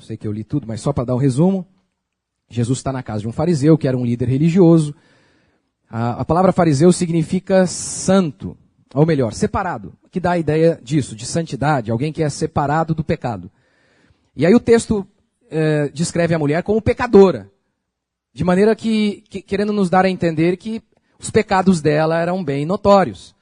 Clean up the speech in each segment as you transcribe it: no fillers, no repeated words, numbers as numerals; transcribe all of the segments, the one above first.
Eu sei que eu li tudo, mas só para dar um resumo. Jesus está na casa de um fariseu, que era um líder religioso. A palavra fariseu significa santo, ou melhor, separado, que dá a ideia disso, de santidade, alguém que é separado do pecado. E aí o texto descreve a mulher como pecadora, de maneira que querendo nos dar a entender que os pecados dela eram bem notórios.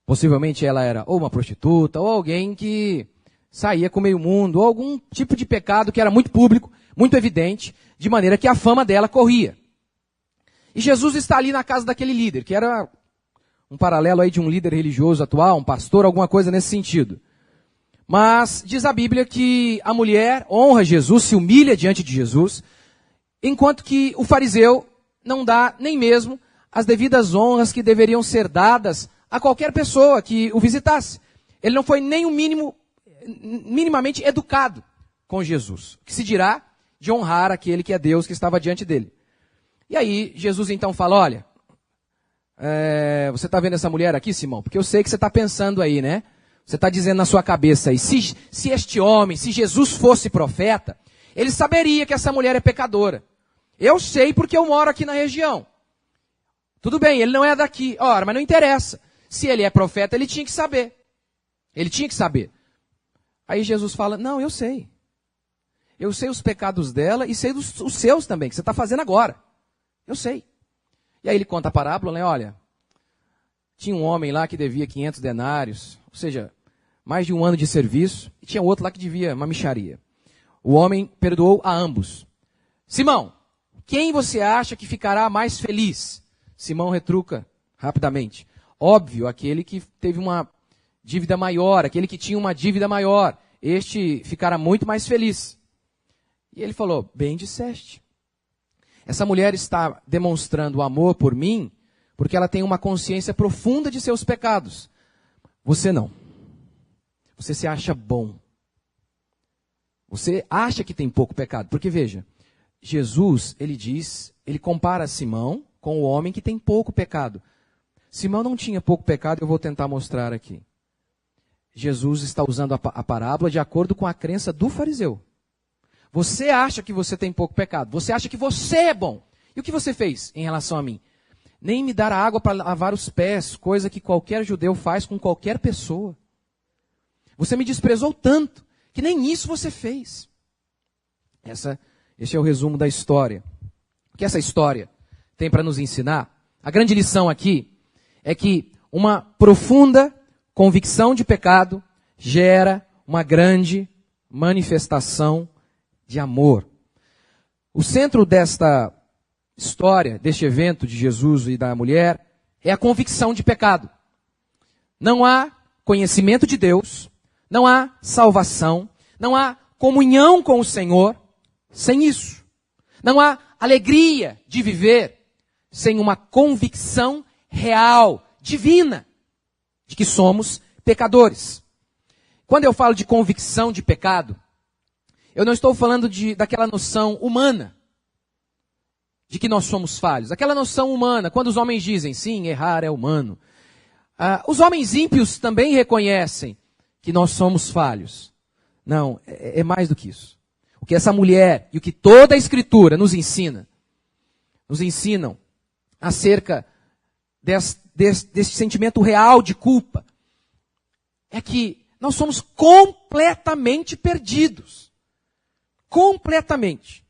Possivelmente ela era ou uma prostituta, ou alguém que saía com o meio mundo, ou algum tipo de pecado que era muito público, muito evidente, de maneira que a fama dela corria. E Jesus está ali na casa daquele líder, que era um paralelo aí de um líder religioso atual, um pastor, alguma coisa nesse sentido. Mas diz a Bíblia que a mulher honra Jesus, se humilha diante de Jesus, enquanto que o fariseu não dá nem mesmo as devidas honras que deveriam ser dadas a qualquer pessoa que o visitasse. Ele não foi nem o minimamente educado com Jesus. O que se dirá de honrar aquele que é Deus que estava diante dele. E aí Jesus então fala, olha, você está vendo essa mulher aqui, Simão? Porque eu sei que você está pensando aí, né? Você está dizendo na sua cabeça aí, se este homem, se Jesus fosse profeta, ele saberia que essa mulher é pecadora. Eu sei porque eu moro aqui na região. Tudo bem, ele não é daqui. Ora, mas não interessa. Se ele é profeta, ele tinha que saber. Ele tinha que saber. Aí Jesus fala, não, eu sei. Eu sei os pecados dela e sei os seus também, que você está fazendo agora. Eu sei. E aí ele conta a parábola, né? Olha, tinha um homem lá que devia 500 denários, ou seja, mais de um ano de serviço, e tinha outro lá que devia uma mixaria. O homem perdoou a ambos. Simão, quem você acha que ficará mais feliz? Simão retruca rapidamente. Óbvio, aquele que teve uma dívida maior, aquele que tinha uma dívida maior, este ficará muito mais feliz. E ele falou, bem disseste. Essa mulher está demonstrando amor por mim, porque ela tem uma consciência profunda de seus pecados. Você não. Você se acha bom. Você acha que tem pouco pecado. Porque veja, Jesus, ele compara Simão com o homem que tem pouco pecado. Simão não tinha pouco pecado, eu vou tentar mostrar aqui. Jesus está usando a parábola de acordo com a crença do fariseu. Você acha que você tem pouco pecado. Você acha que você é bom. E o que você fez em relação a mim? Nem me dar água para lavar os pés, coisa que qualquer judeu faz com qualquer pessoa. Você me desprezou tanto que nem isso você fez. Esse é o resumo da história. O que essa história tem para nos ensinar? A grande lição aqui é que uma profunda convicção de pecado gera uma grande manifestação de amor. O centro desta história, deste evento de Jesus e da mulher, é a convicção de pecado. Não há conhecimento de Deus, não há salvação, não há comunhão com o Senhor sem isso. Não há alegria de viver sem uma convicção real, divina, de que somos pecadores. Quando eu falo de convicção de pecado, eu não estou falando daquela noção humana, de que nós somos falhos. Aquela noção humana, quando os homens dizem, sim, errar é humano. Os homens ímpios também reconhecem que nós somos falhos. Não, é mais do que isso. O que essa mulher e o que toda a Escritura nos ensinam acerca desse sentimento real de culpa, é que nós somos completamente perdidos. Completamente.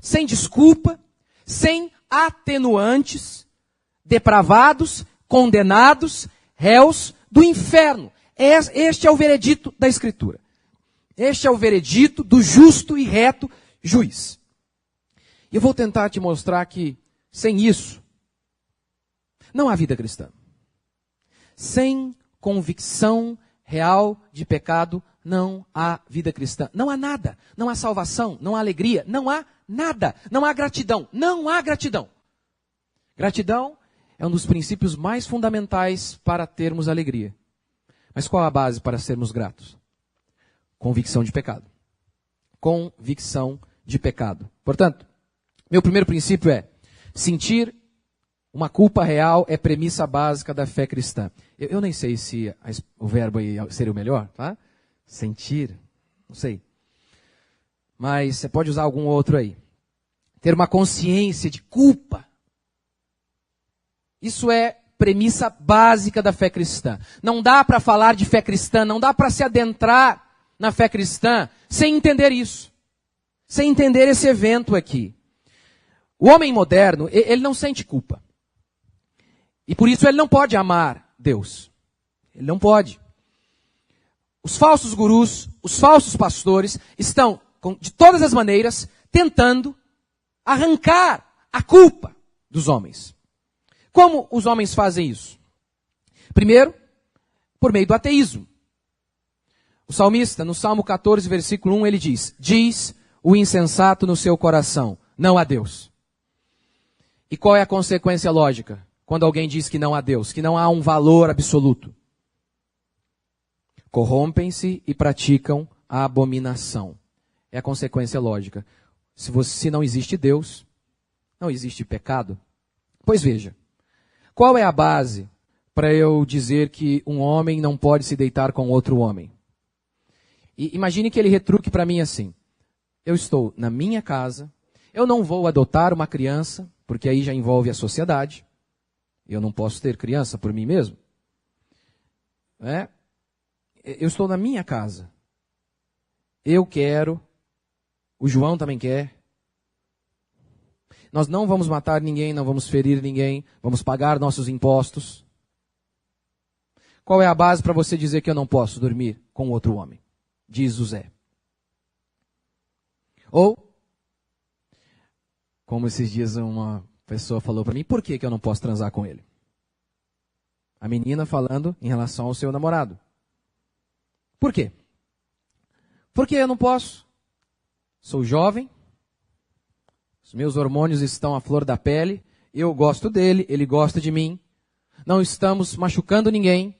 Sem desculpa, sem atenuantes, depravados, condenados, réus do inferno. Este é o veredito da Escritura. Este é o veredito do justo e reto juiz. E eu vou tentar te mostrar que, sem isso, não há vida cristã. Sem convicção real de pecado, não há vida cristã. Não há nada. Não há salvação, não há alegria, não há nada. Não há gratidão. Não há gratidão. Gratidão é um dos princípios mais fundamentais para termos alegria. Mas qual a base para sermos gratos? Convicção de pecado. Convicção de pecado. Portanto, meu primeiro princípio é: sentir uma culpa real é premissa básica da fé cristã. Eu nem sei se o verbo aí seria o melhor, tá? Sentir, não sei. mas você pode usar algum outro aí. Ter uma consciência de culpa. Isso é premissa básica da fé cristã. Não dá para falar de fé cristã, não dá para se adentrar na fé cristã sem entender isso. Sem entender esse evento aqui. O homem moderno, ele não sente culpa. E por isso ele não pode amar Deus. Ele não pode. Os falsos gurus, os falsos pastores estão, de todas as maneiras, tentando arrancar a culpa dos homens. Como os homens fazem isso? Primeiro, por meio do ateísmo. O salmista, no Salmo 14, versículo 1, ele diz: diz o insensato no seu coração, não há Deus. E qual é a consequência lógica quando alguém diz que não há Deus, que não há um valor absoluto? Corrompem-se e praticam a abominação. É a consequência lógica. Se não existe Deus, não existe pecado. Pois veja, qual é a base para eu dizer que um homem não pode se deitar com outro homem? E imagine que ele retruque para mim assim: eu estou na minha casa, eu não vou adotar uma criança, porque aí já envolve a sociedade. Eu não posso ter criança por mim mesmo. Eu estou na minha casa. Eu quero, o João também quer. Nós não vamos matar ninguém, não vamos ferir ninguém, vamos pagar nossos impostos. Qual é a base para você dizer que eu não posso dormir com outro homem? Diz José. Ou, como esses dias uma pessoa falou para mim, por que eu não posso transar com ele? A menina falando em relação ao seu namorado. Por quê? Porque eu não posso. Sou jovem, os meus hormônios estão à flor da pele, eu gosto dele, ele gosta de mim. Não estamos machucando ninguém,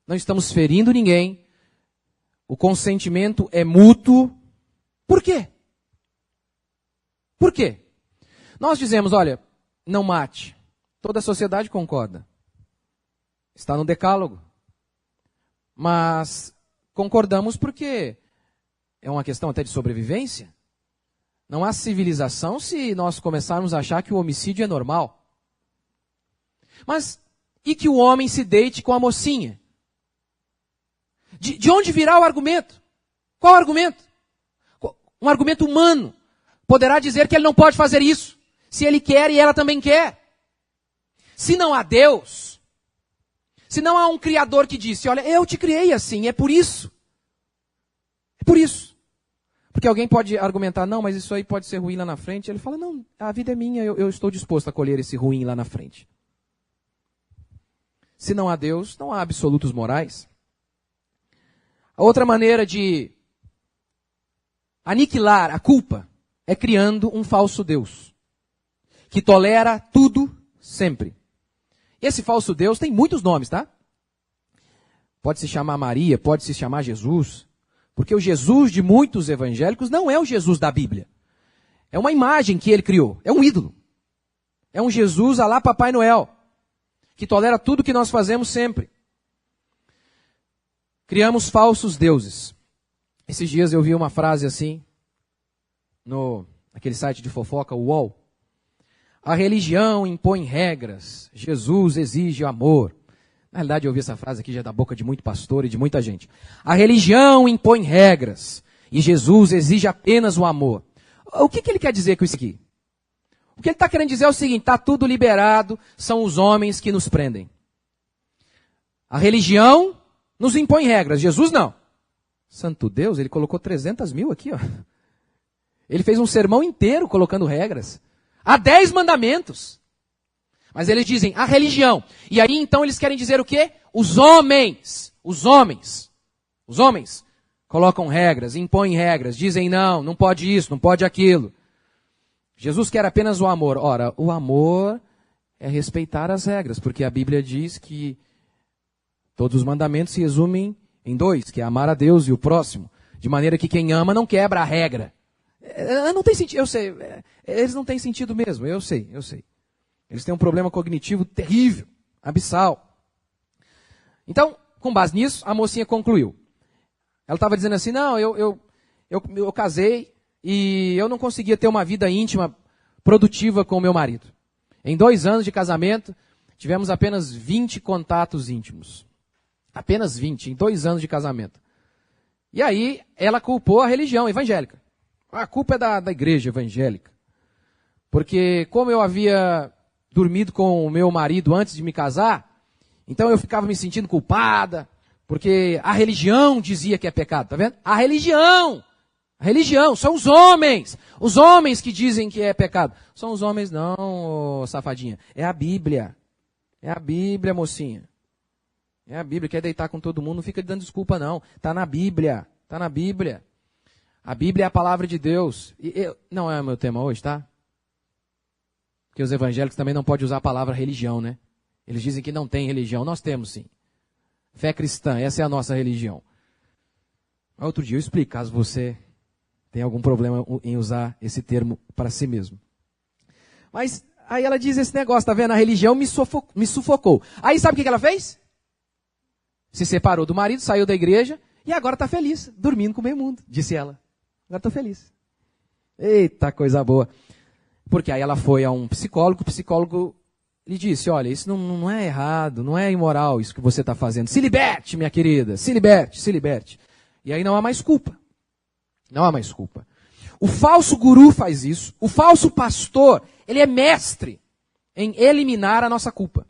não estamos ferindo ninguém. O consentimento é mútuo. Por quê? Por quê? Nós dizemos, olha, não mate. Toda a sociedade concorda. Está no decálogo. Mas concordamos porque é uma questão até de sobrevivência. Não há civilização se nós começarmos a achar que o homicídio é normal. Mas e que o homem se deite com a mocinha? De onde virá o argumento? Qual o argumento? Um argumento humano poderá dizer que ele não pode fazer isso, se ele quer e ela também quer. Se não há Deus, se não há um Criador que disse, olha, eu te criei assim, é por isso. É por isso. Porque alguém pode argumentar, não, mas isso aí pode ser ruim lá na frente. Ele fala, não, a vida é minha, eu estou disposto a colher esse ruim lá na frente. Se não há Deus, não há absolutos morais. A outra maneira de aniquilar a culpa é criando um falso Deus, que tolera tudo sempre. Esse falso Deus tem muitos nomes, tá? Pode se chamar Maria, pode se chamar Jesus, porque o Jesus de muitos evangélicos não é o Jesus da Bíblia. É uma imagem que ele criou, é um ídolo. É um Jesus à la Papai Noel, que tolera tudo que nós fazemos sempre. Criamos falsos deuses. Esses dias eu vi uma frase assim, naquele site de fofoca, o UOL. A religião impõe regras, Jesus exige amor. Na realidade, eu ouvi essa frase aqui já da boca de muito pastor e de muita gente. A religião impõe regras e Jesus exige apenas o amor. O que ele quer dizer com isso aqui? O que ele está querendo dizer é o seguinte, está tudo liberado, são os homens que nos prendem. A religião nos impõe regras, Jesus não. Santo Deus, ele colocou 300 mil aqui, ó. Ele fez um sermão inteiro colocando regras. Há 10 mandamentos. Mas eles dizem a religião. E aí então eles querem dizer o quê? Os homens colocam regras, impõem regras, dizem não pode isso, não pode aquilo. Jesus quer apenas o amor. Ora, o amor é respeitar as regras, porque a Bíblia diz que todos os mandamentos se resumem em 2, que é amar a Deus e o próximo. De maneira que quem ama não quebra a regra. Não tem sentido, eu sei. Eles não têm sentido mesmo, eu sei. Eles têm um problema cognitivo terrível, abissal. Então, com base nisso, a mocinha concluiu. Ela estava dizendo assim, não, eu casei, e eu não conseguia ter uma vida íntima produtiva com o meu marido. Em 2 anos de casamento, tivemos apenas 20 contatos íntimos. Apenas 20, em 2 anos de casamento. E aí, ela culpou a religião evangélica. A culpa é da igreja evangélica. Porque como eu havia dormido com o meu marido antes de me casar, então eu ficava me sentindo culpada, porque a religião dizia que é pecado, tá vendo? A religião, são os homens que dizem que é pecado. São os homens não, ô safadinha, é a Bíblia, mocinha. É a Bíblia, quer deitar com todo mundo, não fica dando desculpa não, tá na Bíblia. A Bíblia é a palavra de Deus. Não é o meu tema hoje, tá? Porque os evangélicos também não podem usar a palavra religião, né? Eles dizem que não tem religião. Nós temos sim. Fé cristã, essa é a nossa religião. Outro dia eu explico, caso você tenha algum problema em usar esse termo para si mesmo. Mas aí ela diz esse negócio, tá vendo? A religião me sufocou. Aí sabe o que ela fez? Se separou do marido, saiu da igreja e agora está feliz, dormindo com o meio mundo, disse ela. Agora estou feliz. Eita, coisa boa. Porque aí ela foi a um psicólogo, o psicólogo lhe disse, olha, isso não é errado, não é imoral isso que você está fazendo. Se liberte, minha querida, se liberte. E aí não há mais culpa. Não há mais culpa. O falso guru faz isso, o falso pastor, ele é mestre em eliminar a nossa culpa.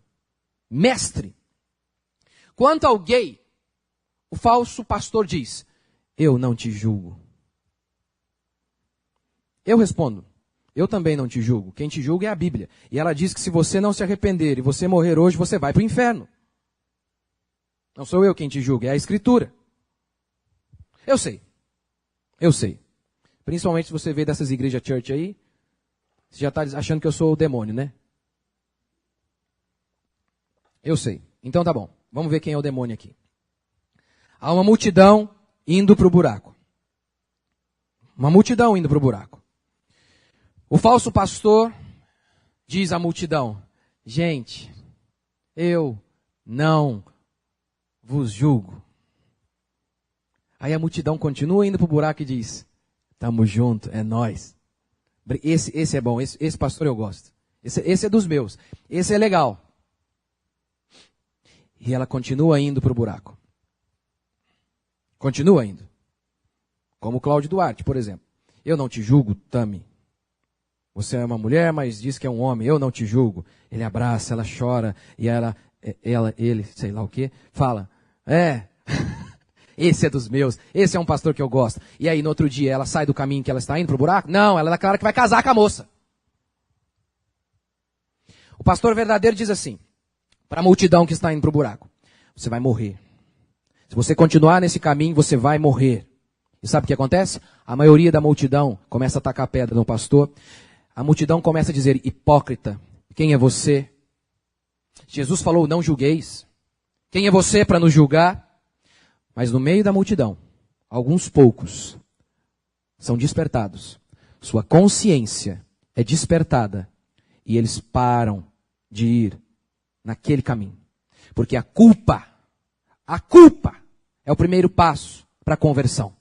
Mestre. Quanto ao gay, o falso pastor diz, eu não te julgo. Eu respondo, eu também não te julgo. Quem te julga é a Bíblia. E ela diz que se você não se arrepender e você morrer hoje, você vai para o inferno. Não sou eu quem te julga, é a Escritura. Eu sei. Principalmente se você veio dessas igrejas church aí, você já está achando que eu sou o demônio, né? Eu sei. Então tá bom. Vamos ver quem é o demônio aqui. Há uma multidão indo para o buraco. Uma multidão indo para o buraco. O falso pastor diz à multidão, gente, eu não vos julgo. Aí a multidão continua indo para o buraco e diz, estamos juntos, é nós. Esse é bom, esse pastor eu gosto. Esse é dos meus, esse é legal. E ela continua indo para o buraco. Continua indo. Como Cláudio Duarte, por exemplo. Eu não te julgo, Tami. Você é uma mulher, mas diz que é um homem. Eu não te julgo. Ele abraça, ela chora. E ele, sei lá o quê, fala. Esse é dos meus. Esse é um pastor que eu gosto. E aí no outro dia ela sai do caminho que ela está indo para o buraco? Não, ela declara que vai casar com a moça. O pastor verdadeiro diz assim. Para a multidão que está indo para o buraco. Você vai morrer. Se você continuar nesse caminho, você vai morrer. E sabe o que acontece? A maioria da multidão começa a tacar pedra no pastor. A multidão começa a dizer, hipócrita, quem é você? Jesus falou, não julgueis. Quem é você para nos julgar? Mas no meio da multidão, alguns poucos são despertados. Sua consciência é despertada. E eles param de ir naquele caminho. Porque a culpa é o primeiro passo para a conversão.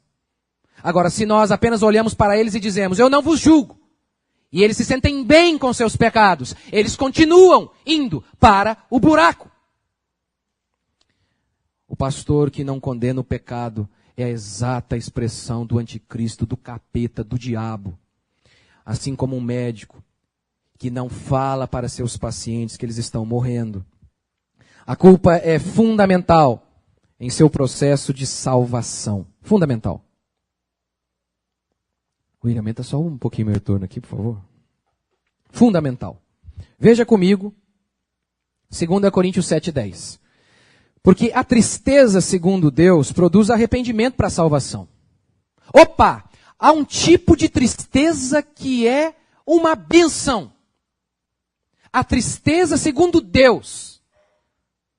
Agora, se nós apenas olhamos para eles e dizemos, eu não vos julgo, e eles se sentem bem com seus pecados, eles continuam indo para o buraco. O pastor que não condena o pecado é a exata expressão do anticristo, do capeta, do diabo. Assim como um médico que não fala para seus pacientes que eles estão morrendo. A culpa é fundamental em seu processo de salvação. Fundamental. William, aumenta só um pouquinho meu retorno aqui, por favor. Fundamental. Veja comigo, 2 Coríntios 7:10. Porque a tristeza, segundo Deus, produz arrependimento para a salvação. Opa! Há um tipo de tristeza que é uma bênção. A tristeza, segundo Deus,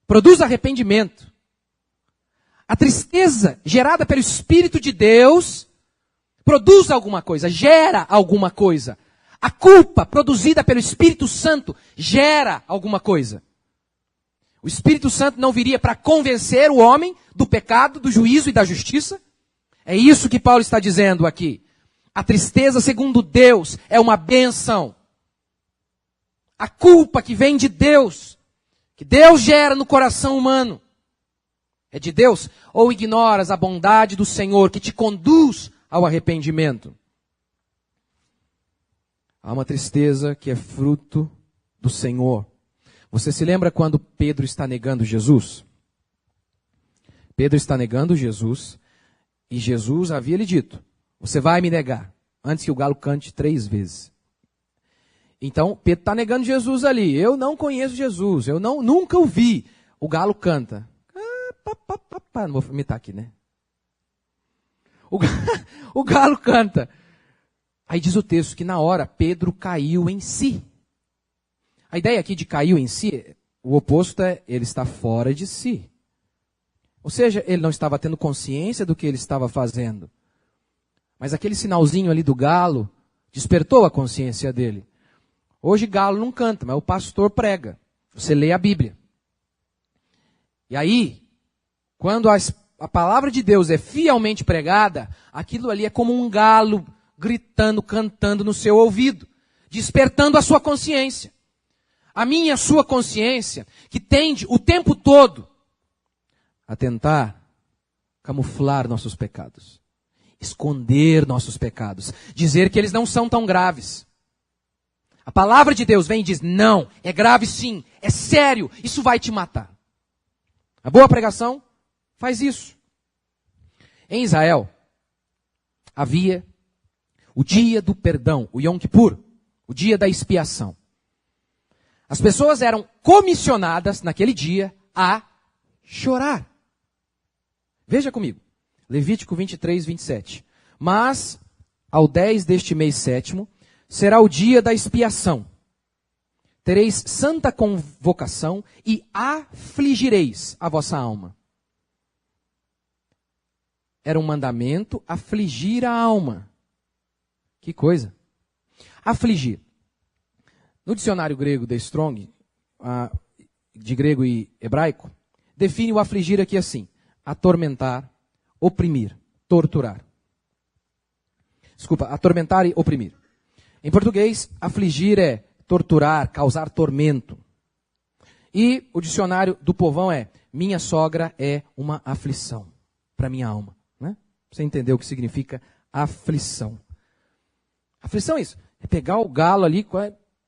produz arrependimento. A tristeza gerada pelo Espírito de Deus produz alguma coisa, gera alguma coisa. A culpa produzida pelo Espírito Santo gera alguma coisa. O Espírito Santo não viria para convencer o homem do pecado, do juízo e da justiça? É isso que Paulo está dizendo aqui. A tristeza, segundo Deus, é uma bênção. A culpa que vem de Deus, que Deus gera no coração humano, é de Deus? Ou ignoras a bondade do Senhor que te conduz ao arrependimento? Há uma tristeza que é fruto do Senhor. Você se lembra quando Pedro está negando Jesus? Pedro está negando Jesus e Jesus havia lhe dito: você vai me negar antes que o galo cante 3 vezes. Então Pedro está negando Jesus ali. Eu não conheço Jesus, eu nunca o vi. O galo canta. Não vou imitar aqui, né? O galo canta. Aí diz o texto que na hora Pedro caiu em si. A ideia aqui de caiu em si, o oposto é ele está fora de si. Ou seja, ele não estava tendo consciência do que ele estava fazendo. Mas aquele sinalzinho ali do galo despertou a consciência dele. Hoje galo não canta, mas o pastor prega. Você lê a Bíblia. E aí, quando a palavra de Deus é fielmente pregada, aquilo ali é como um galo gritando, cantando no seu ouvido, despertando a sua consciência. A minha e a sua consciência, que tende o tempo todo a tentar camuflar nossos pecados, esconder nossos pecados, dizer que eles não são tão graves. A palavra de Deus vem e diz: não, é grave sim, é sério, isso vai te matar. A boa pregação faz isso. Em Israel, havia o dia do perdão, o Yom Kippur, o dia da expiação. As pessoas eram comissionadas naquele dia a chorar. Veja comigo, Levítico 23, 27. Mas, ao 10 deste mês 7º, será o dia da expiação. Tereis santa convocação e afligireis a vossa alma. Era um mandamento afligir a alma. Que coisa. Afligir. No dicionário grego da Strong, de grego e hebraico, define o afligir aqui assim: atormentar, oprimir, torturar. Desculpa, atormentar e oprimir. Em português, afligir é torturar, causar tormento. E o dicionário do povão é: minha sogra é uma aflição para minha alma. Né? Você entendeu o que significa aflição. Aflição é isso, é pegar o galo ali,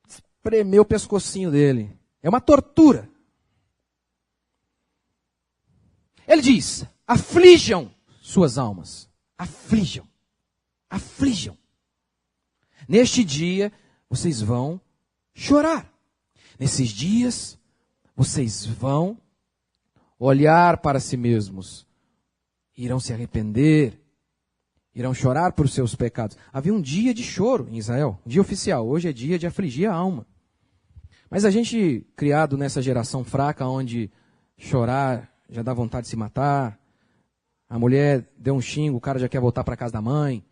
espremer o pescocinho dele. É uma tortura. Ele diz: aflijam suas almas. Aflijam. Aflijam. Neste dia, vocês vão chorar. Nesses dias, vocês vão olhar para si mesmos. Irão se arrepender. Irão chorar por seus pecados. Havia um dia de choro em Israel, um dia oficial. Hoje é dia de afligir a alma. Mas a gente, criado nessa geração fraca, onde chorar já dá vontade de se matar, a mulher deu um xingo, o cara já quer voltar para casa da mãe,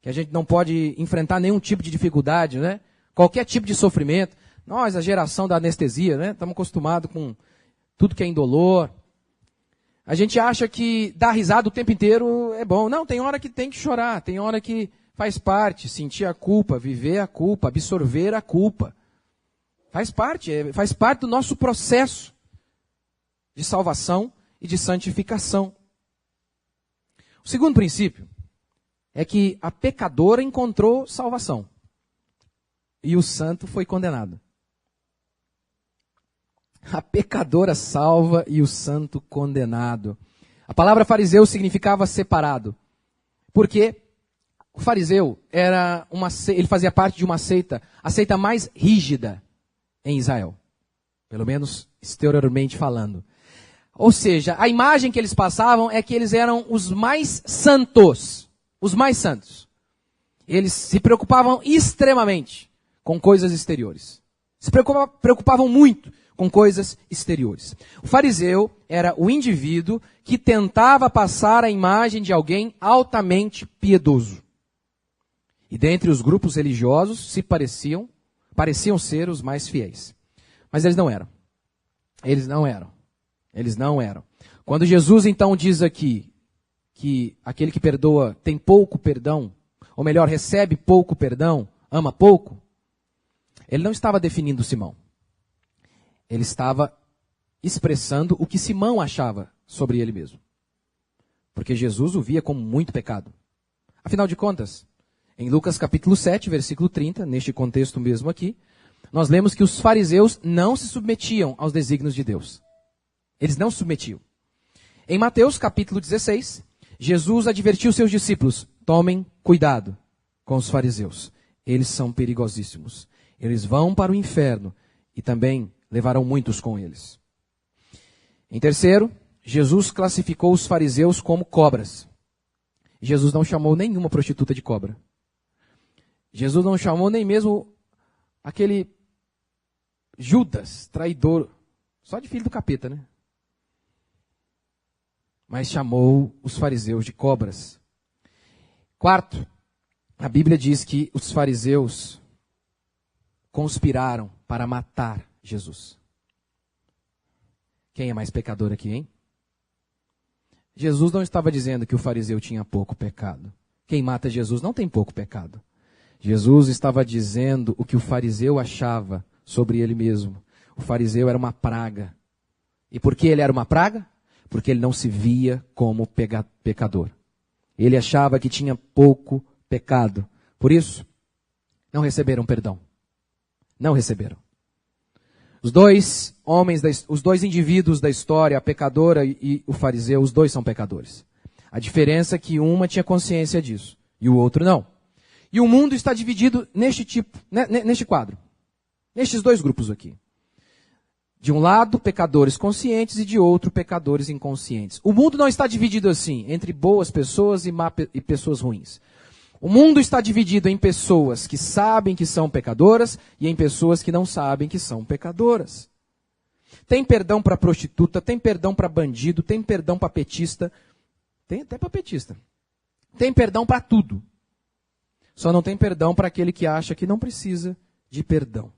que a gente não pode enfrentar nenhum tipo de dificuldade, né? Qualquer tipo de sofrimento. Nós, a geração da anestesia, né? Estamos acostumados com tudo que é indolor. A gente acha que dar risada o tempo inteiro é bom. Não, tem hora que tem que chorar, tem hora que faz parte, sentir a culpa, viver a culpa, absorver a culpa. Faz parte do nosso processo de salvação e de santificação. O segundo princípio é que a pecadora encontrou salvação e o santo foi condenado. A pecadora salva e o santo condenado. A palavra fariseu significava separado. Porque o fariseu ele fazia parte de uma seita, a seita mais rígida em Israel. Pelo menos exteriormente falando. Ou seja, a imagem que eles passavam é que eles eram os mais santos. Os mais santos. Eles se preocupavam extremamente com coisas exteriores. Se preocupavam muito com coisas exteriores. O fariseu era o indivíduo que tentava passar a imagem de alguém altamente piedoso. E dentre os grupos religiosos pareciam ser os mais fiéis. Mas eles não eram. Eles não eram. Eles não eram. Quando Jesus então diz aqui que aquele que perdoa tem pouco perdão, ou melhor, recebe pouco perdão, ama pouco, ele não estava definindo Simão. Ele estava expressando o que Simão achava sobre ele mesmo. Porque Jesus o via como muito pecado. Afinal de contas, em Lucas capítulo 7, versículo 30, neste contexto mesmo aqui, nós lemos que os fariseus não se submetiam aos desígnios de Deus. Eles não se submetiam. Em Mateus capítulo 16, Jesus advertiu seus discípulos: tomem cuidado com os fariseus. Eles são perigosíssimos. Eles vão para o inferno e também levarão muitos com eles. Em terceiro, Jesus classificou os fariseus como cobras. Jesus não chamou nenhuma prostituta de cobra. Jesus não chamou nem mesmo aquele Judas, traidor, só de filho do capeta, né? Mas chamou os fariseus de cobras. Quarto, a Bíblia diz que os fariseus conspiraram para matar Jesus. Quem é mais pecador aqui, hein? Jesus não estava dizendo que o fariseu tinha pouco pecado. Quem mata Jesus não tem pouco pecado. Jesus estava dizendo o que o fariseu achava sobre ele mesmo. O fariseu era uma praga. E por que ele era uma praga? Porque ele não se via como pecador. Ele achava que tinha pouco pecado. Por isso, não receberam perdão. Não receberam. Os dois indivíduos da história, a pecadora e o fariseu, os dois são pecadores. A diferença é que uma tinha consciência disso e o outro não. E o mundo está dividido neste quadro. Nestes dois grupos aqui. De um lado, pecadores conscientes e de outro, pecadores inconscientes. O mundo não está dividido assim, entre boas pessoas e pessoas ruins. O mundo está dividido em pessoas que sabem que são pecadoras e em pessoas que não sabem que são pecadoras. Tem perdão para prostituta, tem perdão para bandido, tem perdão para petista, tem até para petista. Tem perdão para tudo. Só não tem perdão para aquele que acha que não precisa de perdão.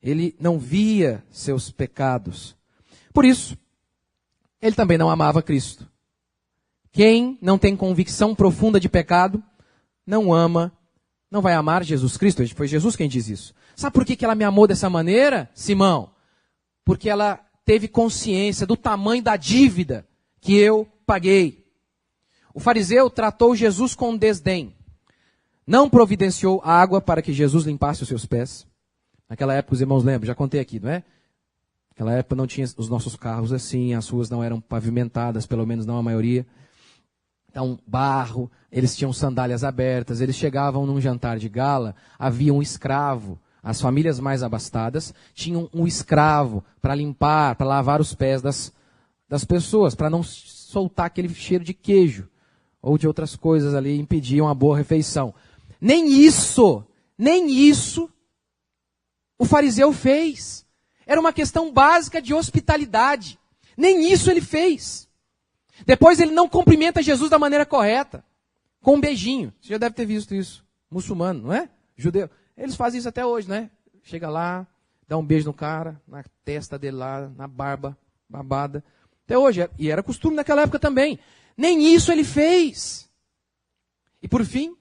Ele não via seus pecados. Por isso, ele também não amava Cristo. Quem não tem convicção profunda de pecado, não vai amar Jesus Cristo. Foi Jesus quem diz isso. Sabe por que ela me amou dessa maneira, Simão? Porque ela teve consciência do tamanho da dívida que eu paguei. O fariseu tratou Jesus com desdém. Não providenciou água para que Jesus limpasse os seus pés. Naquela época, os irmãos lembram, já contei aqui, não é? Naquela época não tinha os nossos carros assim, as ruas não eram pavimentadas, pelo menos não a maioria. Então, barro, eles tinham sandálias abertas, eles chegavam num jantar de gala, havia um escravo. As famílias mais abastadas tinham um escravo para limpar, para lavar os pés das pessoas, para não soltar aquele cheiro de queijo ou de outras coisas ali, impediam a boa refeição. Nem isso o fariseu fez. Era uma questão básica de hospitalidade. Nem isso ele fez. Depois ele não cumprimenta Jesus da maneira correta. Com um beijinho. Você já deve ter visto isso. Muçulmano, não é? Judeu. Eles fazem isso até hoje, né? Chega lá, dá um beijo no cara, na testa dele lá, na barba, babada. Até hoje. E era costume naquela época também. Nem isso ele fez. E por fim,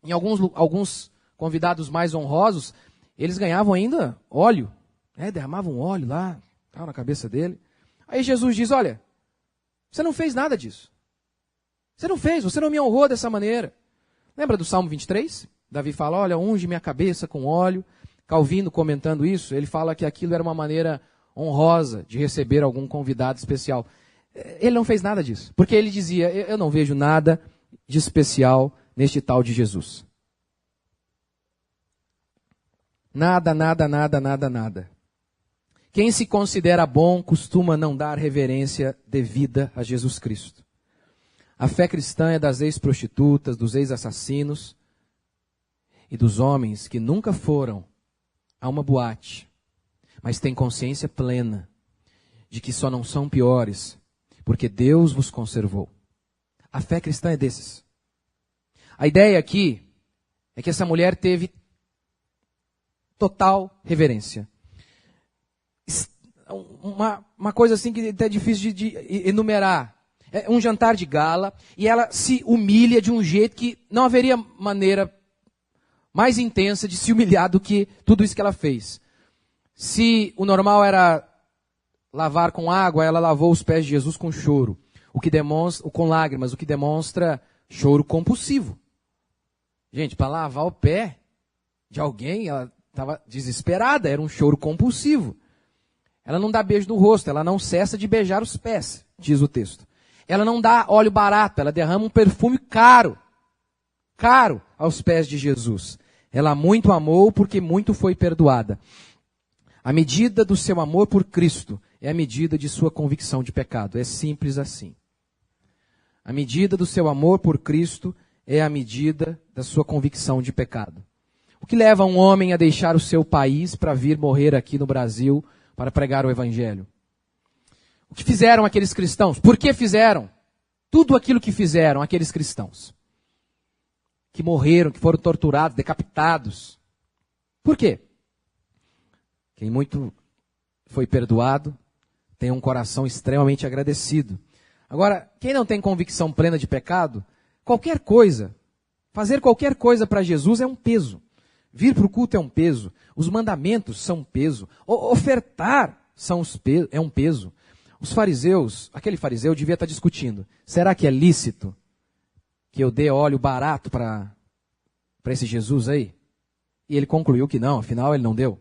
em alguns convidados mais honrosos, eles ganhavam ainda óleo. Derramavam óleo lá, tal, na cabeça dele. Aí Jesus diz, olha, você não fez nada disso. Você não me honrou dessa maneira. Lembra do Salmo 23? Davi fala, olha, unge minha cabeça com óleo. Calvino comentando isso, ele fala que aquilo era uma maneira honrosa de receber algum convidado especial. Ele não fez nada disso, porque ele dizia, eu não vejo nada de especial neste tal de Jesus. Nada. Quem se considera bom costuma não dar reverência devida a Jesus Cristo. A fé cristã é das ex-prostitutas, dos ex-assassinos e dos homens que nunca foram a uma boate, mas têm consciência plena de que só não são piores porque Deus vos conservou. A fé cristã é desses. A ideia aqui é que essa mulher teve total reverência. Uma coisa assim que é até difícil de enumerar. É um jantar de gala, e ela se humilha de um jeito que não haveria maneira mais intensa de se humilhar do que tudo isso que ela fez. Se o normal era lavar com água, ela lavou os pés de Jesus com choro, com lágrimas, o que demonstra choro compulsivo. Gente, para lavar o pé de alguém, ela estava desesperada, era um choro compulsivo. Ela não dá beijo no rosto, ela não cessa de beijar os pés, diz o texto. Ela não dá óleo barato, ela derrama um perfume caro aos pés de Jesus. Ela muito amou porque muito foi perdoada. A medida do seu amor por Cristo é a medida de sua convicção de pecado. É simples assim. A medida do seu amor por Cristo é a medida da sua convicção de pecado. O que leva um homem a deixar o seu país para vir morrer aqui no Brasil para pregar o Evangelho? O que fizeram aqueles cristãos? Por que fizeram? Tudo aquilo que fizeram aqueles cristãos. Que morreram, que foram torturados, decapitados. Por quê? Quem muito foi perdoado tem um coração extremamente agradecido. Agora, quem não tem convicção plena de pecado, qualquer coisa, fazer qualquer coisa para Jesus é um peso. Vir para o culto é um peso. Os mandamentos são um peso. Ofertar é um peso. Os fariseus, aquele fariseu devia estar discutindo. Será que é lícito que eu dê óleo barato para esse Jesus aí? E ele concluiu que não, afinal ele não deu.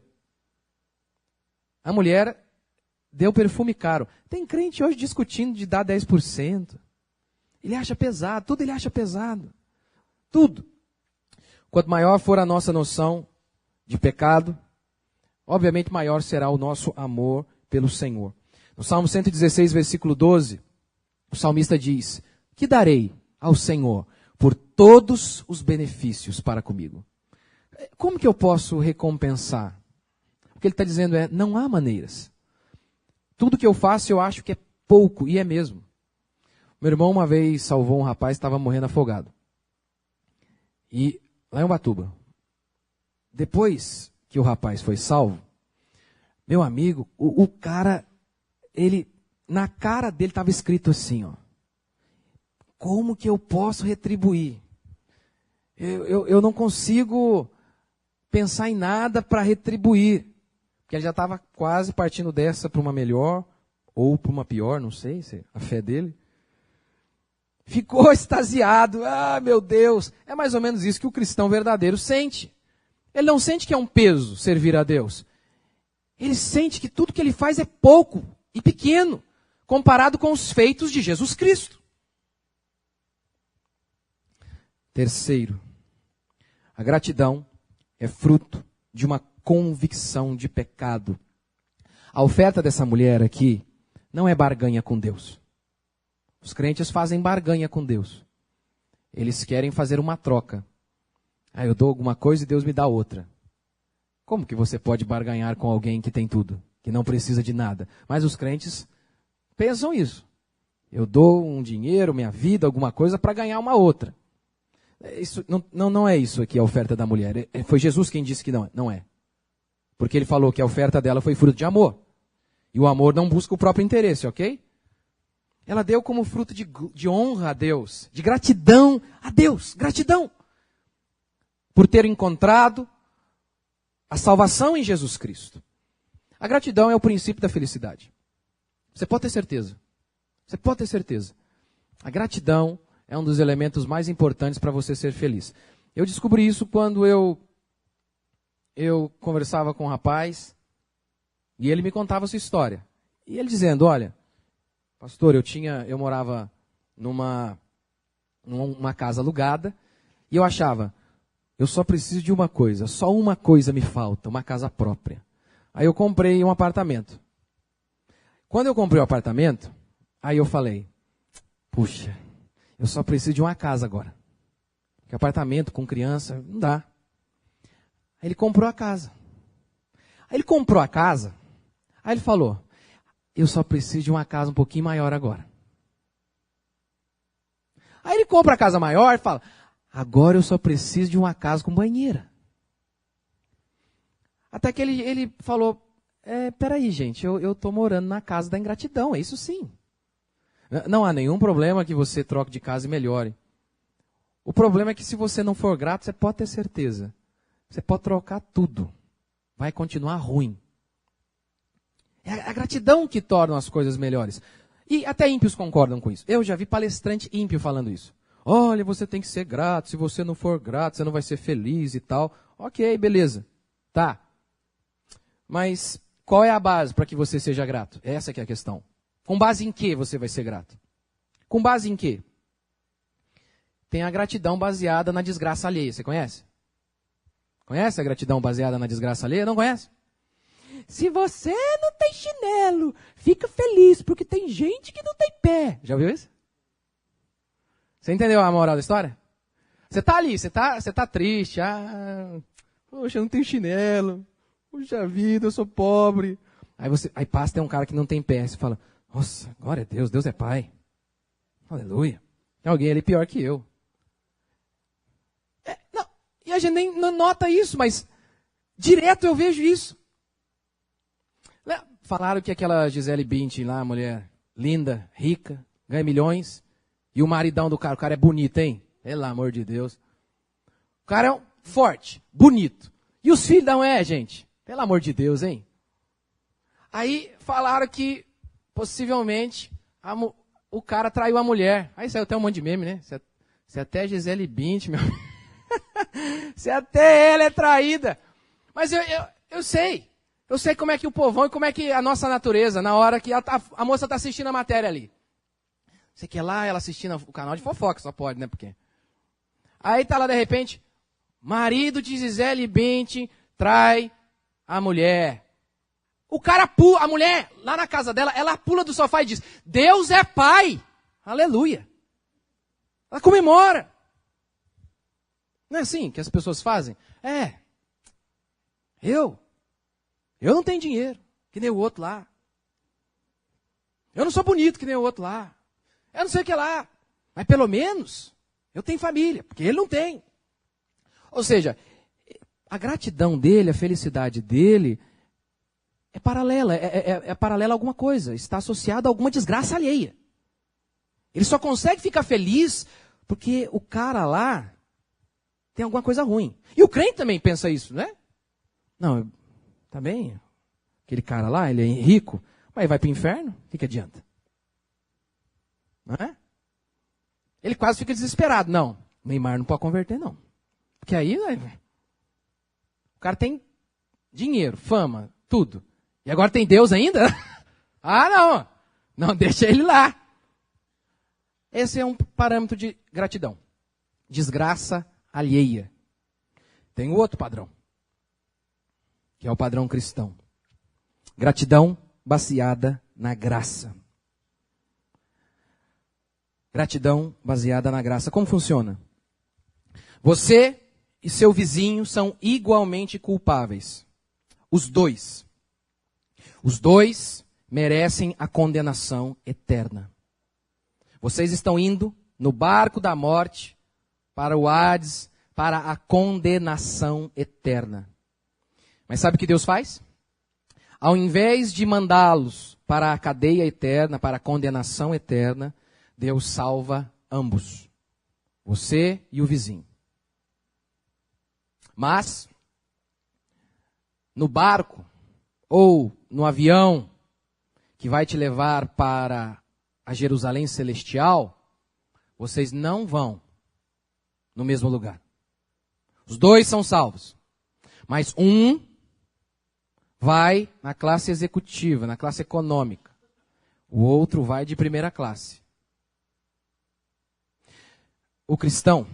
A mulher deu perfume caro. Tem crente hoje discutindo de dar 10%. Ele acha pesado, tudo ele acha pesado. Tudo. Quanto maior for a nossa noção de pecado, obviamente maior será o nosso amor pelo Senhor. No Salmo 116, versículo 12, o salmista diz: que darei ao Senhor por todos os benefícios para comigo? Como que eu posso recompensar? O que ele está dizendo é, não há maneiras. Tudo que eu faço eu acho que é pouco, e é mesmo. Meu irmão uma vez salvou um rapaz que estava morrendo afogado. E lá em Ubatuba. Depois que o rapaz foi salvo, meu amigo, o cara, na cara dele estava escrito assim, ó: como que eu posso retribuir? Eu não consigo pensar em nada para retribuir. Porque ele já estava quase partindo dessa para uma melhor, ou para uma pior, não sei, a fé dele. Ficou extasiado. Ah, meu Deus. É mais ou menos isso que o cristão verdadeiro sente. Ele não sente que é um peso servir a Deus. Ele sente que tudo que ele faz é pouco e pequeno, comparado com os feitos de Jesus Cristo. Terceiro, a gratidão é fruto de uma convicção de pecado. A oferta dessa mulher aqui não é barganha com Deus. Os crentes fazem barganha com Deus. Eles querem fazer uma troca. Eu dou alguma coisa e Deus me dá outra. Como que você pode barganhar com alguém que tem tudo, que não precisa de nada? Mas os crentes pensam isso. Eu dou um dinheiro, minha vida, alguma coisa para ganhar uma outra. Isso, não é isso aqui a oferta da mulher. Foi Jesus quem disse que não é. Porque ele falou que a oferta dela foi fruto de amor. E o amor não busca o próprio interesse, ok? Ela deu como fruto de honra a Deus, de gratidão a Deus. Gratidão. Por ter encontrado a salvação em Jesus Cristo. A gratidão é o princípio da felicidade. Você pode ter certeza. Você pode ter certeza. A gratidão é um dos elementos mais importantes para você ser feliz. Eu descobri isso quando eu conversava com um rapaz e ele me contava a sua história. E ele dizendo, olha, pastor, eu morava numa casa alugada e eu achava, eu só preciso de uma coisa, só uma coisa me falta, uma casa própria. Aí eu comprei um apartamento. Quando eu comprei o apartamento, aí eu falei, puxa, eu só preciso de uma casa agora. Porque apartamento com criança, não dá. Aí ele comprou a casa. Aí ele comprou a casa, aí ele falou, eu só preciso de uma casa um pouquinho maior agora. Aí ele compra a casa maior e fala, agora eu só preciso de uma casa com banheira. Até que ele falou, peraí gente, eu estou morando na casa da ingratidão, é isso sim. Não há nenhum problema que você troque de casa e melhore. O problema é que se você não for grato, você pode ter certeza. Você pode trocar tudo. Vai continuar ruim. É a gratidão que torna as coisas melhores. E até ímpios concordam com isso. Eu já vi palestrante ímpio falando isso. Olha, você tem que ser grato. Se você não for grato, você não vai ser feliz e tal. Ok, beleza. Tá. Mas qual é a base para que você seja grato? Essa que é a questão. Com base em que você vai ser grato? Com base em quê? Tem a gratidão baseada na desgraça alheia. Você conhece? Conhece a gratidão baseada na desgraça alheia? Não conhece? Se você não tem chinelo, fica feliz, porque tem gente que não tem pé. Já ouviu isso? Você entendeu a moral da história? Você tá ali, você tá triste. Poxa, eu não tenho chinelo. Puxa vida, eu sou pobre. Aí passa, tem um cara que não tem pé. Você fala, nossa, glória a Deus, Deus é pai. Aleluia. Tem alguém ali pior que eu. Não, e a gente nem não nota isso, mas direto eu vejo isso. Falaram que aquela Gisele Bündchen lá, mulher linda, rica, ganha milhões, e o maridão do cara, o cara é bonito, hein? Pelo amor de Deus. O cara é forte, bonito. E os filhos não é, gente? Pelo amor de Deus, hein? Aí falaram que, possivelmente, o cara traiu a mulher. Aí saiu até um monte de meme, né? Se até Gisele Bündchen, meu amigo. Se até ela é traída. Mas eu sei. Eu sei como é que o povão e como é que a nossa natureza, na hora que a moça está assistindo a matéria ali. Você quer lá, ela assistindo o canal de fofoca, só pode, né? Porque... Aí tá lá, de repente, marido de Gisele Bündchen trai a mulher. O cara pula, a mulher, lá na casa dela, ela pula do sofá e diz, Deus é pai. Aleluia. Ela comemora. Não é assim que as pessoas fazem? Eu não tenho dinheiro, que nem o outro lá. Eu não sou bonito, que nem o outro lá. Eu não sei o que lá. Mas pelo menos eu tenho família, porque ele não tem. Ou seja, a gratidão dele, a felicidade dele é paralela. É paralela a alguma coisa. Está associada a alguma desgraça alheia. Ele só consegue ficar feliz porque o cara lá tem alguma coisa ruim. E o crente também pensa isso, né? Não, tá bem, aquele cara lá, ele é rico, mas vai para o inferno, o que adianta? Não é? Ele quase fica desesperado. Não, Neymar não pode converter, não. Porque aí, o cara tem dinheiro, fama, tudo. E agora tem Deus ainda? Não. Não, deixa ele lá. Esse é um parâmetro de gratidão. Desgraça alheia. Tem o outro padrão, que é o padrão cristão. Gratidão baseada na graça. Gratidão baseada na graça. Como funciona? Você e seu vizinho são igualmente culpáveis. Os dois. Os dois merecem a condenação eterna. Vocês estão indo no barco da morte para o Hades, para a condenação eterna. Mas sabe o que Deus faz? Ao invés de mandá-los para a cadeia eterna, para a condenação eterna, Deus salva ambos. Você e o vizinho. Mas, no barco, ou no avião, que vai te levar para a Jerusalém Celestial, vocês não vão no mesmo lugar. Os dois são salvos. Mas um vai na classe executiva, na classe econômica. O outro vai de primeira classe. O cristão,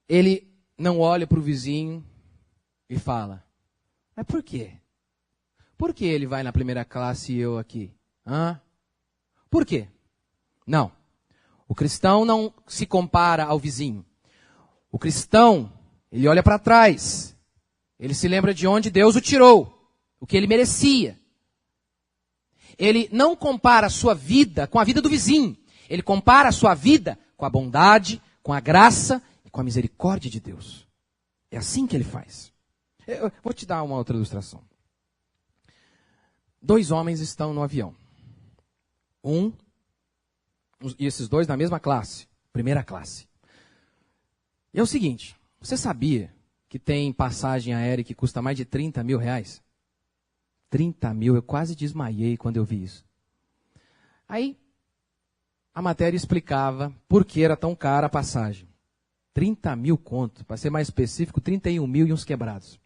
ele não olha para o vizinho e fala, mas por quê? Por que ele vai na primeira classe e eu aqui? Por quê? Não. O cristão não se compara ao vizinho. O cristão, ele olha para trás. Ele se lembra de onde Deus o tirou, o que ele merecia. Ele não compara a sua vida com a vida do vizinho. Ele compara a sua vida com a bondade, com a graça e com a misericórdia de Deus. É assim que ele faz. Eu vou te dar uma outra ilustração. 2 homens estão no avião. Um E esses dois na mesma classe, primeira classe. E é o seguinte, você sabia que tem passagem aérea que custa mais de 30 mil reais? 30 mil, eu quase desmaiei quando eu vi isso. Aí, a matéria explicava por que era tão cara a passagem. 30 mil conto, para ser mais específico, 31 mil e uns quebrados.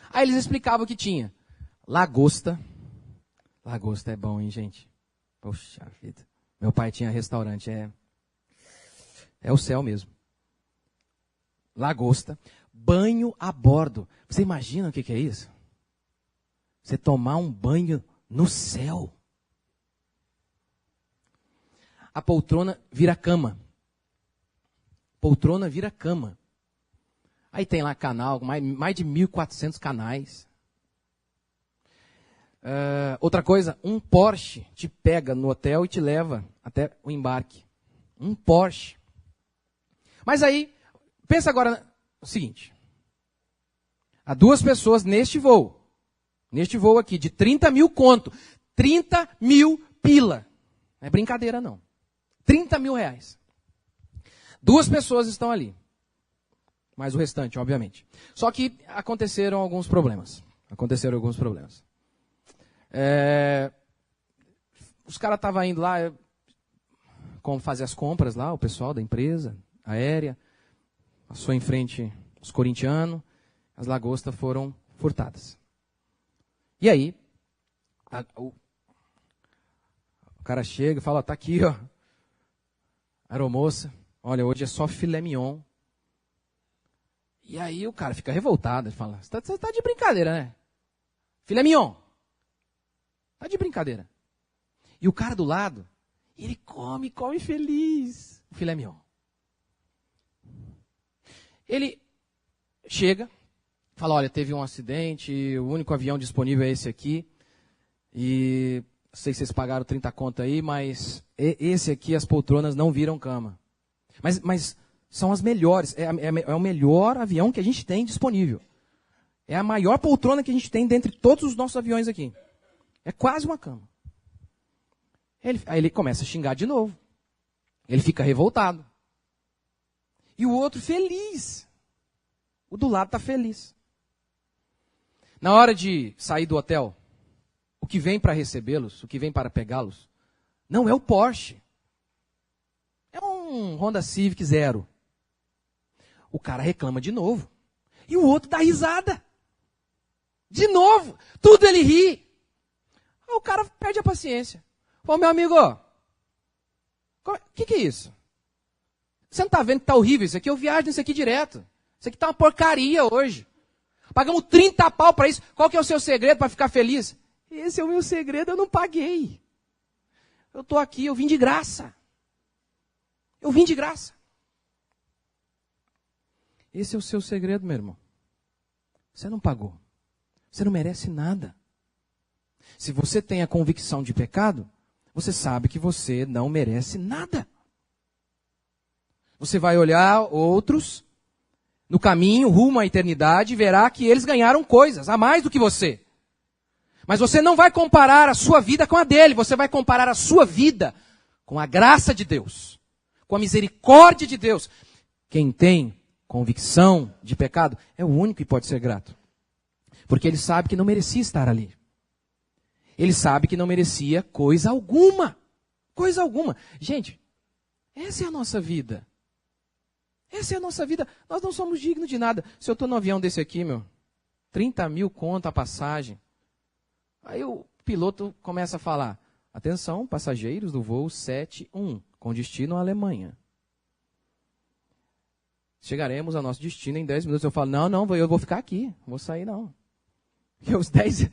Aí eles explicavam que tinha lagosta. Lagosta é bom, hein, gente? Poxa vida. Meu pai tinha restaurante, é o céu mesmo. Lagosta, banho a bordo. Você imagina o que é isso? Você tomar um banho no céu. A poltrona vira cama. Poltrona vira cama. Aí tem lá canal, mais de 1.400 canais. Outra coisa, um Porsche te pega no hotel e te leva até o embarque. Um Porsche. Mas aí, pensa agora o seguinte. Há duas pessoas neste voo aqui, de 30 mil conto. 30 mil pila. Não é brincadeira não. 30 mil reais. Duas pessoas estão ali. Mais o restante, obviamente. Só que aconteceram alguns problemas. Os caras estavam indo lá, como fazer as compras lá, o pessoal da empresa aérea. Passou em frente os corintianos. As lagostas foram furtadas. E aí, o cara chega e fala, tá aqui, ó. Aeromoça, olha, hoje é só filé mignon. E aí o cara fica revoltado, ele fala, você tá de brincadeira, né? Filé mignon. Tá de brincadeira. E o cara do lado, ele come feliz o filé mignon. Ele chega, fala, olha, teve um acidente, o único avião disponível é esse aqui. E sei que vocês pagaram 30 conto aí, mas esse aqui, as poltronas não viram cama. Mas são as melhores, é o melhor avião que a gente tem disponível. É a maior poltrona que a gente tem dentre todos os nossos aviões aqui. É quase uma cama. Aí ele começa a xingar de novo. Ele fica revoltado. E o outro feliz. O do lado está feliz. Na hora de sair do hotel, o que vem para recebê-los, o que vem para pegá-los, não é o Porsche. É um Honda Civic Zero. O cara reclama de novo. E o outro dá risada. De novo. Tudo ele ri. Aí o cara perde a paciência. Fala, meu amigo, o que é isso? Você não está vendo que está horrível isso aqui? Eu viajo nisso aqui direto. Isso aqui está uma porcaria hoje. Pagamos 30 pau para isso. Qual que é o seu segredo para ficar feliz? Esse é o meu segredo, eu não paguei. Eu estou aqui, eu vim de graça. Eu vim de graça. Esse é o seu segredo, meu irmão. Você não pagou. Você não merece nada. Se você tem a convicção de pecado, você sabe que você não merece nada. Você vai olhar outros no caminho rumo à eternidade e verá que eles ganharam coisas a mais do que você. Mas você não vai comparar a sua vida com a dele, você vai comparar a sua vida com a graça de Deus, com a misericórdia de Deus. Quem tem convicção de pecado é o único que pode ser grato. Porque ele sabe que não merecia estar ali. Ele sabe que não merecia coisa alguma. Coisa alguma. Gente, essa é a nossa vida. Essa é a nossa vida. Nós não somos dignos de nada. Se eu estou no avião desse aqui, 30 mil conta a passagem. Aí o piloto começa a falar, atenção, passageiros do voo 71, com destino à Alemanha. Chegaremos ao nosso destino em 10 minutos. Eu falo, não, eu vou ficar aqui, não vou sair não. Porque os 10,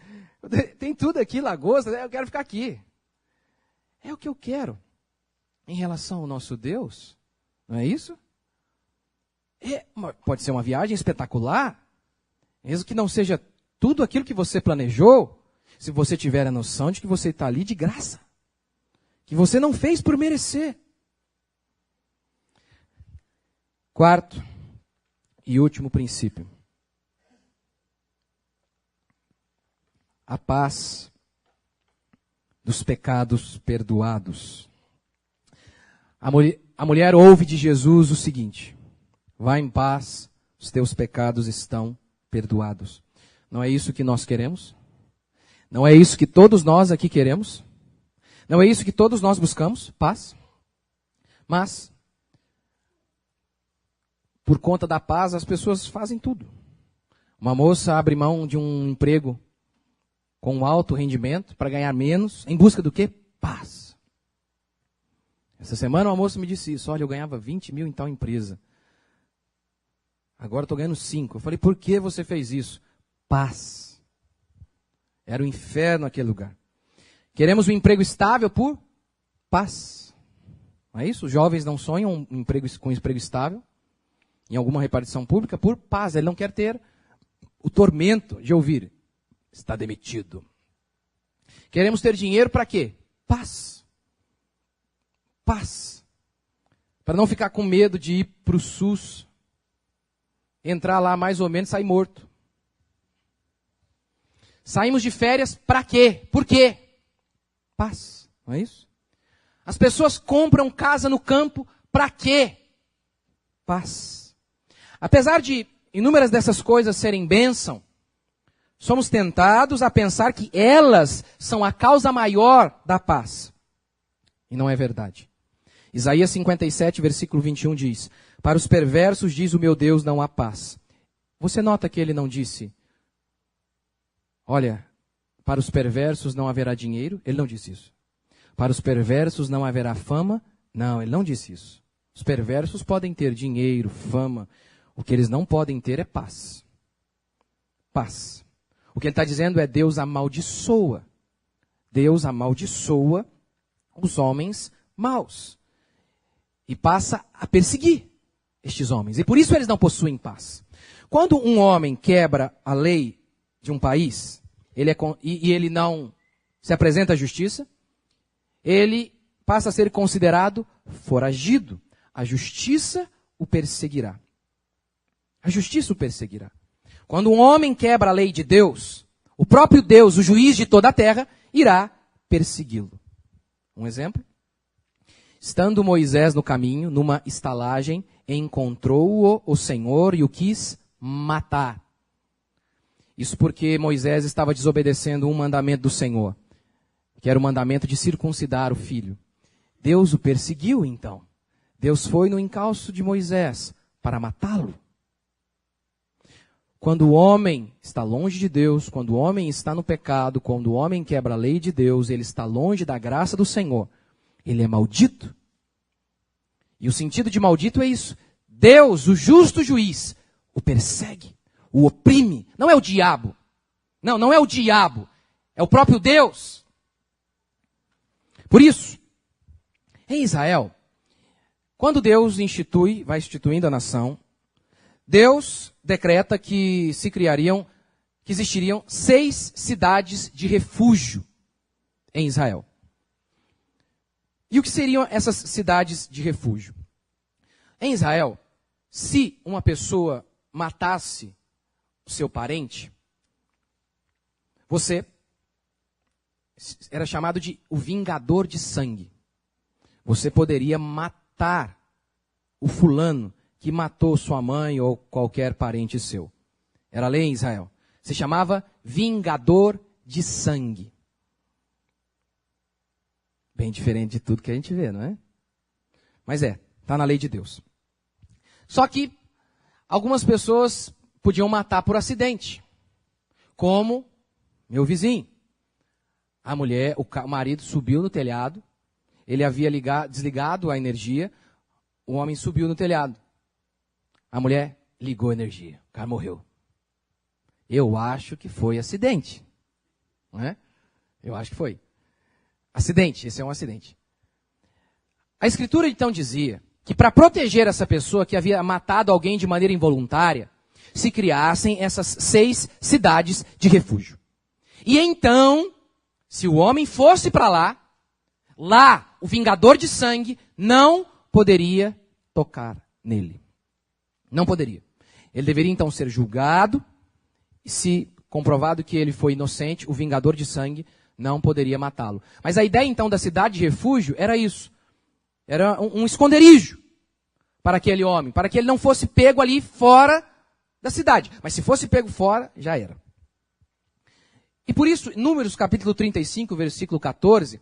tem tudo aqui, lagosta, eu quero ficar aqui. É o que eu quero em relação ao nosso Deus, não é isso? Pode ser uma viagem espetacular, mesmo que não seja tudo aquilo que você planejou, se você tiver a noção de que você está ali de graça, que você não fez por merecer. Quarto e último princípio. A paz dos pecados perdoados. A mulher ouve de Jesus o seguinte: vá em paz, os teus pecados estão perdoados. Não é isso que nós queremos? Não é isso que todos nós aqui queremos? Não é isso que todos nós buscamos? Paz? Mas, por conta da paz, as pessoas fazem tudo. Uma moça abre mão de um emprego com alto rendimento para ganhar menos, em busca do quê? Paz. Essa semana uma moça me disse isso: olha, eu ganhava 20 mil em tal empresa. Agora estou ganhando 5. Eu falei: por que você fez isso? Paz. Era o inferno aquele lugar. Queremos um emprego estável por paz. Não é isso? Os jovens não sonham com um emprego estável em alguma repartição pública por paz. Ele não quer ter o tormento de ouvir: está demitido. Queremos ter dinheiro para quê? Paz. Paz. Para não ficar com medo de ir para o SUS, entrar lá mais ou menos e sair morto. Saímos de férias para quê? Por quê? Paz. Não é isso? As pessoas compram casa no campo para quê? Paz. Apesar de inúmeras dessas coisas serem bênção, somos tentados a pensar que elas são a causa maior da paz. E não é verdade. Isaías 57, versículo 21 diz: para os perversos diz o meu Deus, não há paz. Você nota que ele não disse: olha, para os perversos não haverá dinheiro? Ele não disse isso. Para os perversos não haverá fama? Não, ele não disse isso. Os perversos podem ter dinheiro, fama. O que eles não podem ter é paz. Paz. O que ele está dizendo é: Deus amaldiçoa. Deus amaldiçoa os homens maus. E passa a perseguir estes homens. E por isso eles não possuem paz. Quando um homem quebra a lei de um país, ele não se apresenta à justiça, ele passa a ser considerado foragido. A justiça o perseguirá. A justiça o perseguirá. Quando um homem quebra a lei de Deus, o próprio Deus, o juiz de toda a terra, irá persegui-lo. Um exemplo? Estando Moisés no caminho, numa estalagem, encontrou-o o Senhor e o quis matar. Isso porque Moisés estava desobedecendo um mandamento do Senhor, que era o mandamento de circuncidar o filho. Deus o perseguiu então. Deus foi no encalço de Moisés para matá-lo. Quando o homem está longe de Deus, quando o homem está no pecado, quando o homem quebra a lei de Deus, ele está longe da graça do Senhor. Ele é maldito. E o sentido de maldito é isso. Deus, o justo juiz, o persegue, o oprime. Não é o diabo. Não é o diabo. É o próprio Deus. Por isso, em Israel, quando Deus vai instituindo a nação, Deus decreta que existiriam 6 cidades de refúgio em Israel. E o que seriam essas cidades de refúgio? Em Israel, se uma pessoa matasse o seu parente, você era chamado de o vingador de sangue. Você poderia matar o fulano que matou sua mãe ou qualquer parente seu. Era lei em Israel. Se chamava vingador de sangue. Bem diferente de tudo que a gente vê, não é? Mas está na lei de Deus. Só que algumas pessoas podiam matar por acidente. Como meu vizinho. A mulher, o marido subiu no telhado, ele havia desligado a energia, o homem subiu no telhado. A mulher ligou a energia, o cara morreu. Eu acho que foi acidente. Não é? Eu acho que foi. Acidente, esse é um acidente. A Escritura então dizia que para proteger essa pessoa que havia matado alguém de maneira involuntária, se criassem essas 6 cidades de refúgio. E então, se o homem fosse para lá o vingador de sangue não poderia tocar nele. Não poderia. Ele deveria então ser julgado, e se comprovado que ele foi inocente, o vingador de sangue não poderia matá-lo. Mas a ideia então da cidade de refúgio era isso. Era um esconderijo para aquele homem, para que ele não fosse pego ali fora da cidade. Mas se fosse pego fora, já era. E por isso, Números capítulo 35, versículo 14,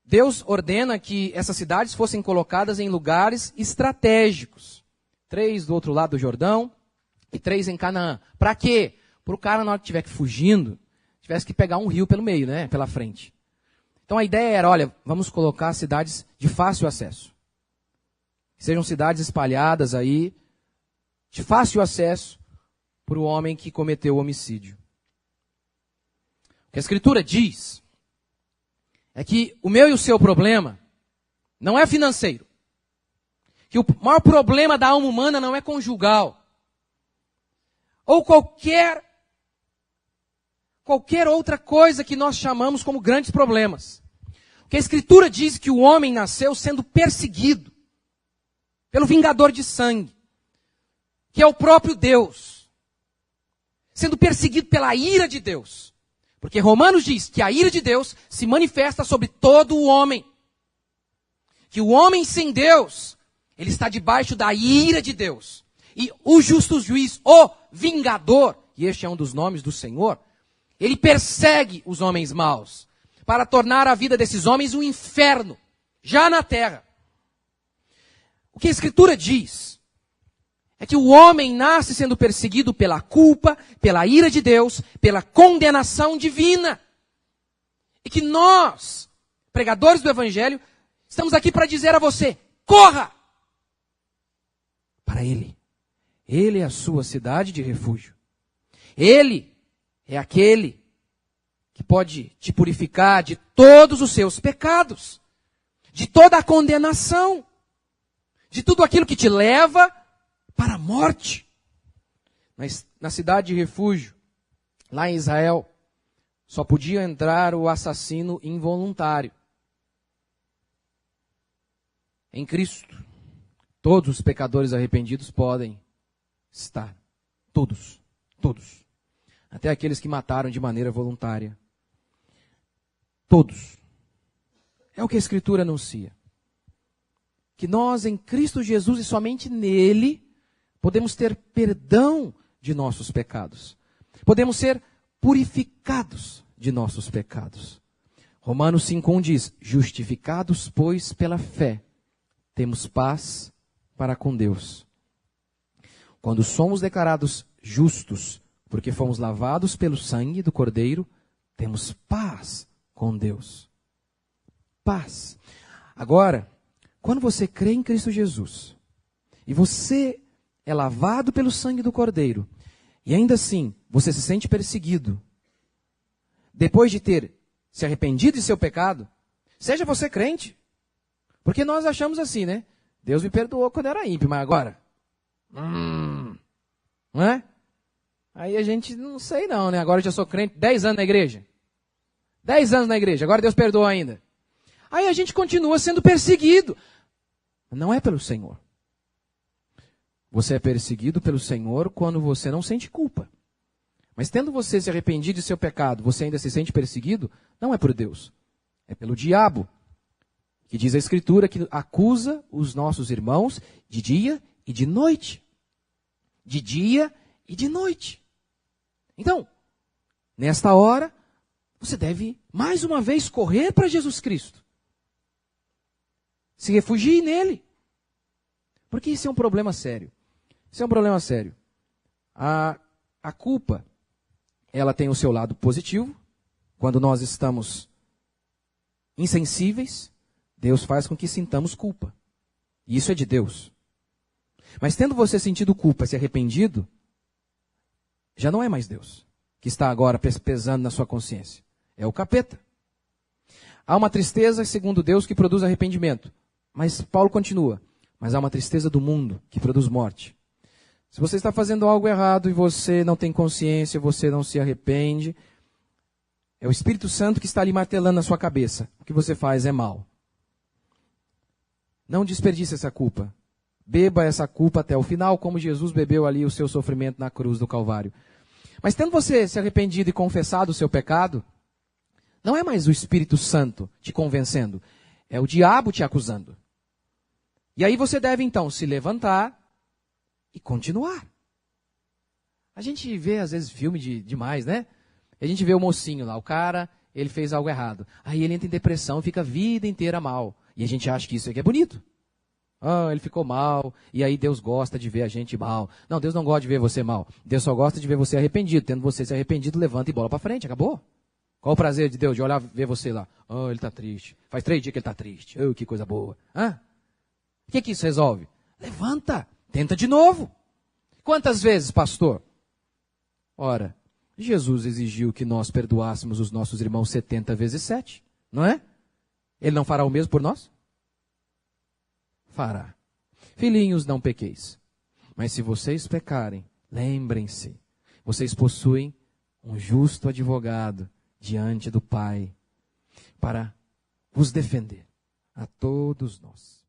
Deus ordena que essas cidades fossem colocadas em lugares estratégicos. 3 do outro lado do Jordão e 3 em Canaã. Para quê? Para o cara, na hora que estiver fugindo, tivesse que pegar um rio pelo meio, né? Pela frente. Então a ideia era, olha, vamos colocar cidades de fácil acesso. Sejam cidades espalhadas aí, de fácil acesso, para o homem que cometeu o homicídio. O que a Escritura diz é que o meu e o seu problema não é financeiro. Que o maior problema da alma humana não é conjugal. Ou qualquer outra coisa que nós chamamos como grandes problemas. Porque a Escritura diz que o homem nasceu sendo perseguido pelo vingador de sangue, que é o próprio Deus, sendo perseguido pela ira de Deus. Porque Romanos diz que a ira de Deus se manifesta sobre todo o homem. Que o homem sem Deus, ele está debaixo da ira de Deus. E o justo juiz, o vingador, e este é um dos nomes do Senhor, ele persegue os homens maus, para tornar a vida desses homens um inferno, já na terra. O que a Escritura diz é que o homem nasce sendo perseguido pela culpa, pela ira de Deus, pela condenação divina. E que nós, pregadores do Evangelho, estamos aqui para dizer a você, corra para Ele. Ele é a sua cidade de refúgio. Ele é aquele que pode te purificar de todos os seus pecados, de toda a condenação, de tudo aquilo que te leva para a morte. Mas na cidade de refúgio, lá em Israel, só podia entrar o assassino involuntário. Em Cristo, todos os pecadores arrependidos podem estar. Todos. Todos. Até aqueles que mataram de maneira voluntária. Todos. É o que a Escritura anuncia. Que nós, em Cristo Jesus e somente nele, podemos ter perdão de nossos pecados. Podemos ser purificados de nossos pecados. Romanos 5,1 diz, justificados, pois, pela fé, temos paz para com Deus. Quando somos declarados justos, porque fomos lavados pelo sangue do Cordeiro, temos paz com Deus. Paz. Agora, quando você crê em Cristo Jesus, e você é lavado pelo sangue do Cordeiro, e ainda assim você se sente perseguido, depois de ter se arrependido de seu pecado, seja você crente. Porque nós achamos assim, né? Deus me perdoou quando era ímpio, mas agora? Não é? Aí a gente não sei não, né? Agora eu já sou crente, 10 anos na igreja. 10 anos na igreja, agora Deus perdoa ainda. Aí a gente continua sendo perseguido. Não é pelo Senhor. Você é perseguido pelo Senhor quando você não sente culpa. Mas tendo você se arrependido de seu pecado, você ainda se sente perseguido, não é por Deus. É pelo diabo. Que diz a Escritura que acusa os nossos irmãos de dia e de noite. De dia e de noite. Então, nesta hora, você deve mais uma vez correr para Jesus Cristo. Se refugie nele. Porque isso é um problema sério. Isso é um problema sério. A culpa, ela tem o seu lado positivo. Quando nós estamos insensíveis, Deus faz com que sintamos culpa. E isso é de Deus. Mas tendo você sentido culpa, se arrependido, já não é mais Deus que está agora pesando na sua consciência. É o capeta. Há uma tristeza, segundo Deus, que produz arrependimento. Mas Paulo continua. Mas há uma tristeza do mundo que produz morte. Se você está fazendo algo errado e você não tem consciência, você não se arrepende, é o Espírito Santo que está ali martelando na sua cabeça. O que você faz é mal. Não desperdice essa culpa. Beba essa culpa até o final, como Jesus bebeu ali o seu sofrimento na cruz do Calvário. Mas tendo você se arrependido e confessado o seu pecado, não é mais o Espírito Santo te convencendo. É o diabo te acusando. E aí você deve então se levantar e continuar. A gente vê às vezes filme demais, né? A gente vê o mocinho lá, o cara, ele fez algo errado. Aí ele entra em depressão, fica a vida inteira mal. E a gente acha que isso aqui é bonito. Ah, ele ficou mal, e aí Deus gosta de ver a gente mal. Não, Deus não gosta de ver você mal. Deus só gosta de ver você arrependido. Tendo você se arrependido, levanta e bola para frente, acabou. Qual o prazer de Deus de olhar, ver você lá? Ah, ele está triste. Faz 3 dias que ele está triste. Oh, que coisa boa. Hã? O que isso resolve? Levanta, tenta de novo. Quantas vezes, pastor? Ora, Jesus exigiu que nós perdoássemos os nossos irmãos 70 vezes 7, não é? Ele não fará o mesmo por nós? Fará. Filhinhos, não pequeis. Mas se vocês pecarem, lembrem-se, vocês possuem um justo advogado diante do Pai para vos defender a todos nós.